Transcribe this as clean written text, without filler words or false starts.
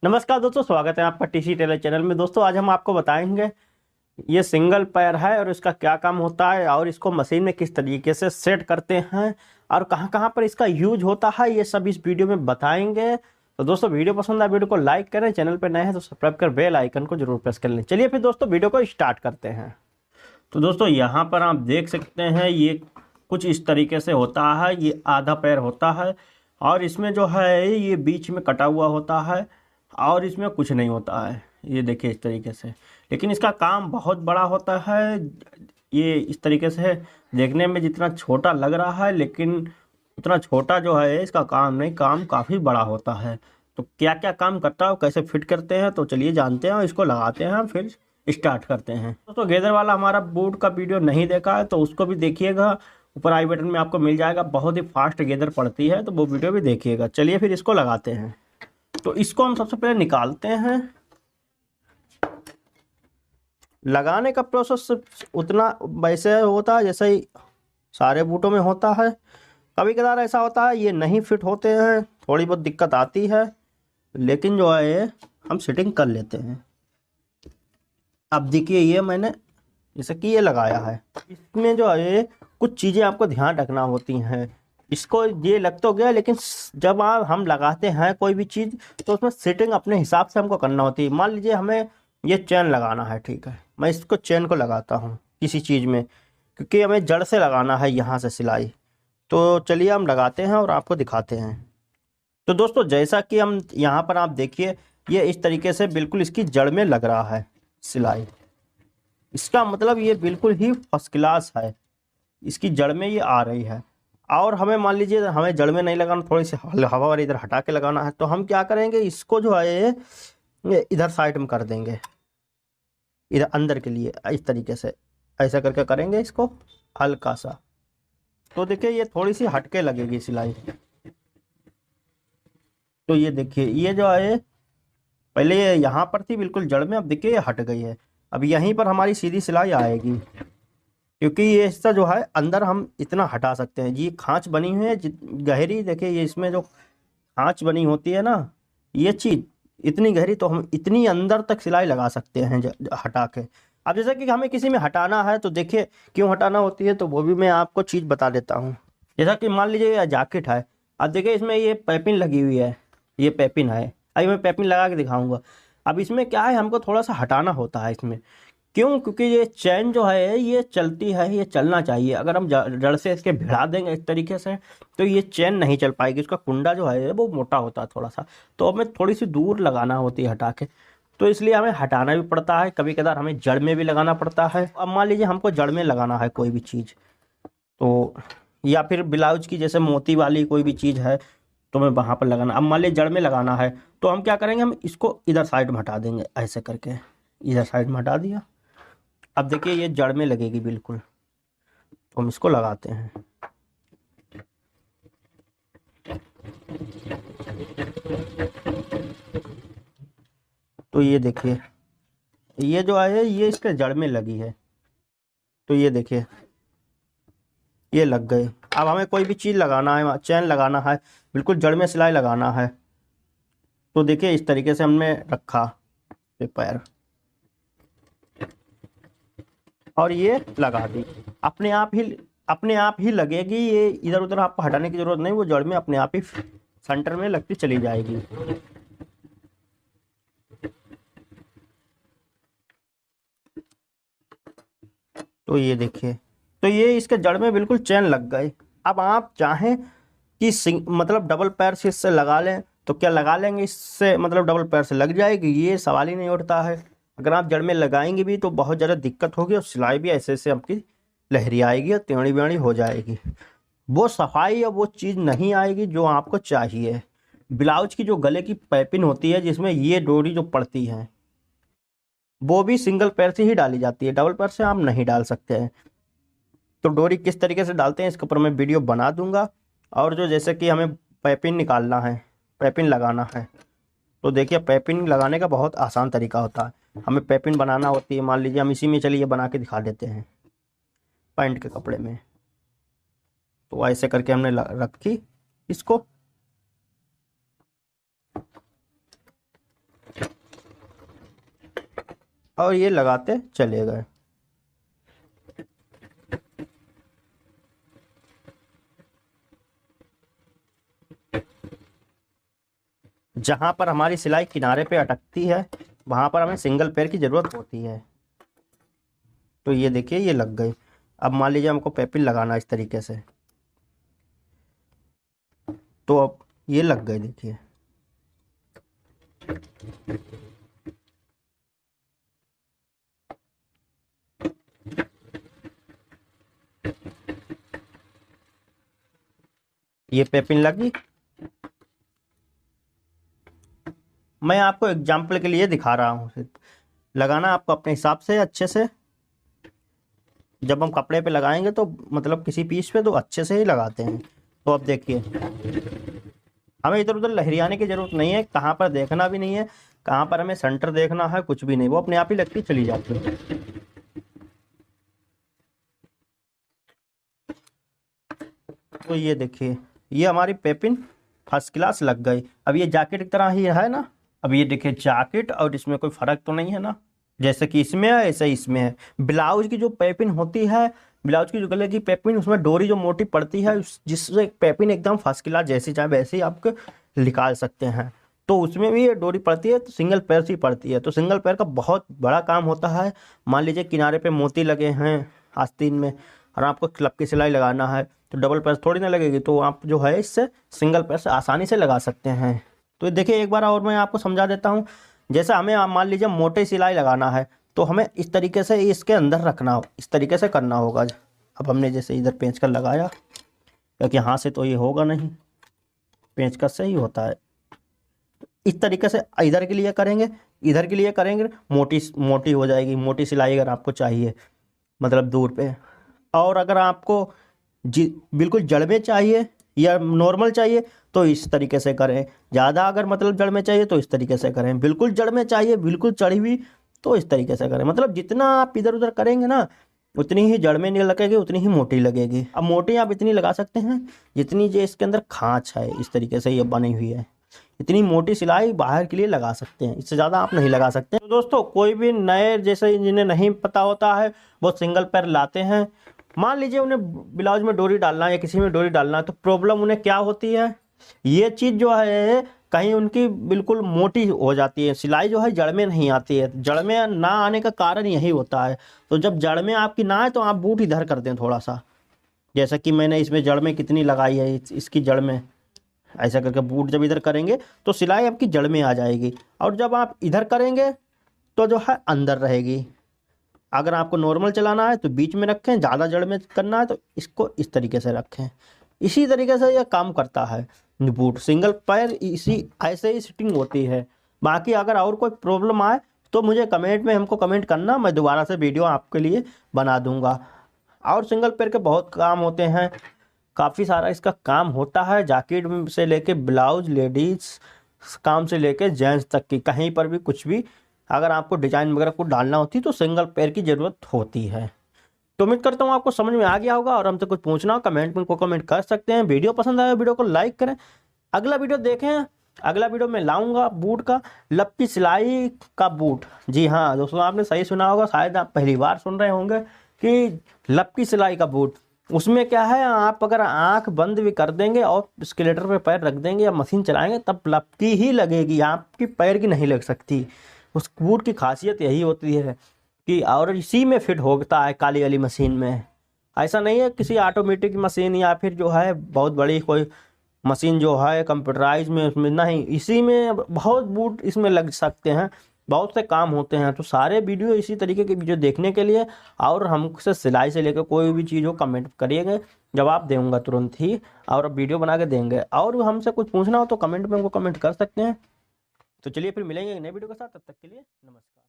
नमस्कार दोस्तों, स्वागत है आपका टीसी टेलर चैनल में। दोस्तों आज हम आपको बताएंगे ये सिंगल पैर है और इसका क्या काम होता है और इसको मशीन में किस तरीके से सेट करते हैं और कहां कहां पर इसका यूज होता है, ये सब इस वीडियो में बताएंगे। तो दोस्तों वीडियो पसंद आए वीडियो को लाइक करें, चैनल पर नए हैं तो सब्सक्राइब कर बेल आइकन को जरूर प्रेस कर लें। चलिए फिर दोस्तों वीडियो को स्टार्ट करते हैं। तो दोस्तों यहाँ पर आप देख सकते हैं ये कुछ इस तरीके से होता है। ये आधा पैर होता है और इसमें जो है ये बीच में कटा हुआ होता है और इसमें कुछ नहीं होता है। ये देखिए इस तरीके से, लेकिन इसका काम बहुत बड़ा होता है। ये इस तरीके से देखने में जितना छोटा लग रहा है, लेकिन उतना छोटा जो है इसका काम नहीं, काम काफ़ी बड़ा होता है। तो क्या क्या काम करता है, कैसे फिट करते हैं, तो चलिए जानते हैं और इसको लगाते हैं, फिर स्टार्ट करते हैं। तो गेदर वाला हमारा बोर्ड का वीडियो नहीं देखा है तो उसको भी देखिएगा, ऊपर आई बटन में आपको मिल जाएगा। बहुत ही फास्ट गेदर पड़ती है तो वो वीडियो भी देखिएगा। चलिए फिर इसको लगाते हैं। तो इसको हम सबसे पहले निकालते हैं। लगाने का प्रोसेस उतना वैसे होता है जैसे ही सारे बूटों में होता है। कभी कभार ऐसा होता है ये नहीं फिट होते हैं, थोड़ी बहुत दिक्कत आती है, लेकिन जो है हम सेटिंग कर लेते हैं। अब देखिए ये मैंने जैसे कि ये लगाया है, इसमें जो है कुछ चीज़ें आपको ध्यान रखना होती हैं। इसको ये लग तो गया, लेकिन जब हम लगाते हैं कोई भी चीज़ तो उसमें सेटिंग अपने हिसाब से हमको करना होती है। मान लीजिए हमें ये चेन लगाना है, ठीक है, मैं इसको चेन को लगाता हूँ किसी चीज़ में, क्योंकि हमें जड़ से लगाना है यहाँ से सिलाई। तो चलिए हम लगाते हैं और आपको दिखाते हैं। तो दोस्तों जैसा कि हम यहाँ पर आप देखिए ये इस तरीके से बिल्कुल इसकी जड़ में लग रहा है सिलाई। इसका मतलब ये बिल्कुल ही फर्स्ट क्लास है, इसकी जड़ में ये आ रही है। और हमें मान लीजिए हमें जड़ में नहीं लगाना, थोड़ी सी हवा वाली इधर हटा के लगाना है, तो हम क्या करेंगे, इसको जो है ये इधर साइड में कर देंगे, इधर अंदर के लिए इस तरीके से ऐसा करके करेंगे इसको हल्का सा। तो देखिए ये थोड़ी सी हटके लगेगी सिलाई। तो ये देखिए ये जो है पहले ये यहाँ पर थी बिल्कुल जड़ में, अब देखिए ये हट गई है। अब यहीं पर हमारी सीधी सिलाई आएगी, क्योंकि ये हिस्सा जो है अंदर हम इतना हटा सकते हैं। ये खांच बनी हुई है गहरी, देखिए ये इसमें जो खांच बनी होती है ना, ये चीज़ इतनी गहरी, तो हम इतनी अंदर तक सिलाई लगा सकते हैं हटा के। अब जैसे कि हमें किसी में हटाना है तो देखिए क्यों हटाना होती है, तो वो भी मैं आपको चीज़ बता देता हूँ। जैसा कि मान लीजिए ये जैकेट है, अब देखिए इसमें ये पैपिन लगी हुई है, ये पैपिन है, अभी मैं पैपिन लगा के दिखाऊंगा। अब इसमें क्या है, हमको थोड़ा सा हटाना होता है इसमें। क्यों? क्योंकि ये चैन जो है ये चलती है, ये चलना चाहिए। अगर हम जड़ से इसके भिड़ा देंगे इस तरीके से तो ये चैन नहीं चल पाएगी, उसका कुंडा जो है वो मोटा होता है थोड़ा सा, तो हमें थोड़ी सी दूर लगाना होती है हटा के। तो इसलिए हमें हटाना भी पड़ता है, कभी कभार हमें जड़ में भी लगाना पड़ता है। अब मान लीजिए हमको जड़ में लगाना है कोई भी चीज़, तो या फिर ब्लाउज की जैसे मोती वाली कोई भी चीज़ है तो हमें वहाँ पर लगाना। अब मान लीजिए जड़ में लगाना है तो हम क्या करेंगे, हम इसको इधर साइड में हटा देंगे ऐसे करके, इधर साइड में हटा दिया। अब देखिए ये जड़ में लगेगी बिल्कुल, तो हम इसको लगाते हैं। तो ये देखिए ये जो है ये इसके जड़ में लगी है, तो ये देखिए ये लग गए। अब हमें कोई भी चीज़ लगाना है, चैन लगाना है, बिल्कुल जड़ में सिलाई लगाना है, तो देखिए इस तरीके से हमने रखा पैर और ये लगा दी। अपने आप ही लगेगी, ये इधर उधर आपको हटाने की जरूरत नहीं, वो जड़ में अपने आप ही सेंटर में लगती चली जाएगी। तो ये देखिए, तो ये इसके जड़ में बिल्कुल चैन लग गए। अब आप चाहें कि मतलब डबल पैर से इससे लगा लें तो क्या लगा लेंगे इससे, मतलब डबल पैर से लग जाएगी, ये सवाल ही नहीं उठता है। अगर आप जड़ में लगाएंगे भी तो बहुत ज़्यादा दिक्कत होगी और सिलाई भी ऐसे ऐसे आपकी लहरी आएगी और टेढ़ी बेढ़ी हो जाएगी। वो सफाई और वो चीज़ नहीं आएगी जो आपको चाहिए। ब्लाउज की जो गले की पैपिन होती है जिसमें ये डोरी जो पड़ती है वो भी सिंगल पैर से ही डाली जाती है, डबल पैर से आप नहीं डाल सकते हैं। तो डोरी किस तरीके से डालते हैं इसके ऊपर मैं वीडियो बना दूंगा। और जो जैसे कि हमें पैपिन निकालना है, पैपिन लगाना है, तो देखिए पैपिन लगाने का बहुत आसान तरीका होता है। हमें पैपिन बनाना होती है, मान लीजिए हम इसी में चलिए बना के दिखा देते हैं पैंट के कपड़े में। तो ऐसे करके हमने रखी इसको, और ये लगाते चले गए। जहां पर हमारी सिलाई किनारे पे अटकती है वहां पर हमें सिंगल पैर की जरूरत होती है। तो ये देखिए ये लग गई। अब मान लीजिए हमको पेपिन लगाना इस तरीके से, तो अब ये लग गए देखिए। ये पेपिन लगी। मैं आपको एग्जाम्पल के लिए दिखा रहा हूँ, सिर्फ लगाना आपको अपने हिसाब से अच्छे से। जब हम कपड़े पे लगाएंगे तो मतलब किसी पीस पे तो अच्छे से ही लगाते हैं। तो अब देखिए हमें इधर उधर लहरियाने की जरूरत नहीं है, कहाँ पर देखना भी नहीं है, कहाँ पर हमें सेंटर देखना है, कुछ भी नहीं, वो अपने आप ही लगती चली जाती है। तो ये देखिए ये हमारी पेपिन फर्स्ट क्लास लग गई। अब ये जैकेट की तरह ही है ना। अब ये देखिए जैकेट और इसमें कोई फर्क तो नहीं है ना, जैसे कि इसमें है ऐसे ही इसमें है। ब्लाउज की जो पेपिन होती है, ब्लाउज की जो गले की पेपिन, उसमें डोरी जो मोटी पड़ती है, जिससे पेपिन एकदम फर्स्ट क्लास जैसी चाहे वैसे ही आपको निकाल सकते हैं। तो उसमें भी ये डोरी पड़ती है तो सिंगल पैर से ही पड़ती है। तो सिंगल पैर का बहुत बड़ा काम होता है। मान लीजिए किनारे पे मोती लगे हैं आस्तीन में और आपको क्लब की सिलाई लगाना है तो डबल पैर थोड़ी ना लगेगी, तो आप जो है इससे सिंगल पैर से आसानी से लगा सकते हैं। तो देखिए एक बार और मैं आपको समझा देता हूँ। जैसे हमें मान लीजिए मोटे सिलाई लगाना है तो हमें इस तरीके से इसके अंदर रखना हो, इस तरीके से करना होगा। अब हमने जैसे इधर पेंच कर लगाया, क्योंकि यहाँ से तो ये होगा नहीं, पेंचकस से ही होता है। इस तरीके से इधर के लिए करेंगे, इधर के लिए करेंगे, मोटी मोटी हो जाएगी। मोटी सिलाई अगर आपको चाहिए मतलब दूर पे, और अगर आपको बिल्कुल जड़ में चाहिए या नॉर्मल चाहिए तो इस तरीके से करें। ज़्यादा अगर मतलब जड़ में चाहिए तो इस तरीके से करें। बिल्कुल जड़ में चाहिए, बिल्कुल चढ़ी हुई, तो इस तरीके से करें। मतलब जितना आप इधर उधर करेंगे ना उतनी ही जड़ में नहीं लगेगी, उतनी ही मोटी लगेगी। अब मोटी आप इतनी लगा सकते हैं जितनी जो इसके अंदर खांच है, इस तरीके से ये बनी हुई है, इतनी मोटी सिलाई बाहर के लिए लगा सकते हैं। इससे ज़्यादा आप नहीं लगा सकते। तो दोस्तों कोई भी नए जैसे जिन्हें नहीं पता होता है वो सिंगल पैर लाते हैं। मान लीजिए उन्हें ब्लाउज में डोरी डालना है या किसी में डोरी डालना है, तो प्रॉब्लम उन्हें क्या होती है, ये चीज़ जो है कहीं उनकी बिल्कुल मोटी हो जाती है, सिलाई जो है जड़ में नहीं आती है। जड़ में ना आने का कारण यही होता है। तो जब जड़ में आपकी ना आए तो आप बूट इधर कर दें थोड़ा सा, जैसा कि मैंने इसमें जड़ में कितनी लगाई है, इसकी जड़ में ऐसा करके बूट जब इधर करेंगे तो सिलाई आपकी जड़ में आ जाएगी। और जब आप इधर करेंगे तो जो है अंदर रहेगी। अगर आपको नॉर्मल चलाना है तो बीच में रखें, ज़्यादा जड़ में करना है तो इसको इस तरीके से रखें। इसी तरीके से यह काम करता है बूट। सिंगल पैर इसी ऐसे ही सिटिंग होती है। बाकी अगर और कोई प्रॉब्लम आए तो मुझे कमेंट में हमको कमेंट करना, मैं दोबारा से वीडियो आपके लिए बना दूंगा। और सिंगल पैर के बहुत काम होते हैं, काफ़ी सारा इसका काम होता है। जैकेट से लेके ब्लाउज, लेडीज काम से लेके जेंट्स तक की, कहीं पर भी कुछ भी अगर आपको डिजाइन वगैरह को डालना होती है तो सिंगल पैर की ज़रूरत होती है। तो उम्मीद करता हूँ आपको समझ में आ गया होगा। और हमसे कुछ पूछना हो कमेंट में कमेंट कर सकते हैं। वीडियो पसंद आया वीडियो को लाइक करें। अगला वीडियो देखें, अगला वीडियो में लाऊंगा बूट का, लपकी सिलाई का बूट। जी हाँ दोस्तों, आपने सही सुना होगा, शायद आप पहली बार सुन रहे होंगे कि लपकी सिलाई का बूट। उसमें क्या है, आप अगर आंख बंद भी कर देंगे और स्केलेटर पे पैर रख देंगे या मशीन चलाएंगे तब लपकी ही लगेगी, आपकी पैर की नहीं लग सकती। उस बूट की खासियत यही होती है कि और इसी में फिट होता है काली वाली मशीन में। ऐसा नहीं है किसी ऑटोमेटिक मशीन या फिर जो है बहुत बड़ी कोई मशीन जो है कंप्यूटराइज में, उसमें नहीं, इसी में बहुत बूट इसमें लग सकते हैं, बहुत से काम होते हैं। तो सारे वीडियो इसी तरीके के वीडियो देखने के लिए और हमसे सिलाई से लेकर कोई भी चीज़ हो कमेंट करिएगा, जवाब दूंगा तुरंत ही और वीडियो बना के देंगे। और हमसे कुछ पूछना हो तो कमेंट में हमको कमेंट कर सकते हैं। तो चलिए फिर मिलेंगे नए वीडियो के साथ, तब तक के लिए नमस्कार।